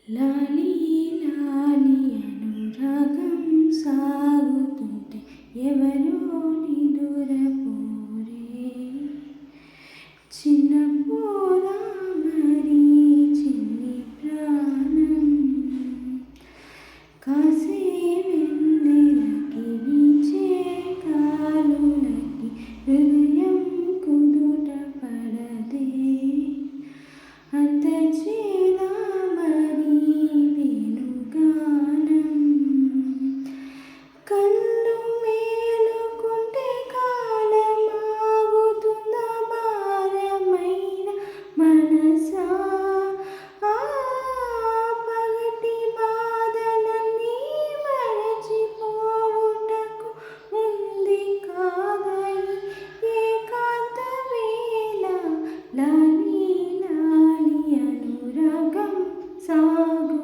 లాలి లాలి అనురాగం సాగుతుంటే ఎవరో నిదురపోరే చిన్న పోరా మరి చిన్ని ప్రాణం కాసే వెన్నెలకి వీచే కాలులకి హృదయం కుదుట పడదే అంత చేదా మరి వేణుగానం కళ్ళు మేలుకుంటే కాలమాగుతుందా భారమైన మనసా పగటి బాధలన్నీ మరచిపోవుటకు ఉంది కాదని ఏకాంత వేళ లాలి లాలి అనురాగం సాగు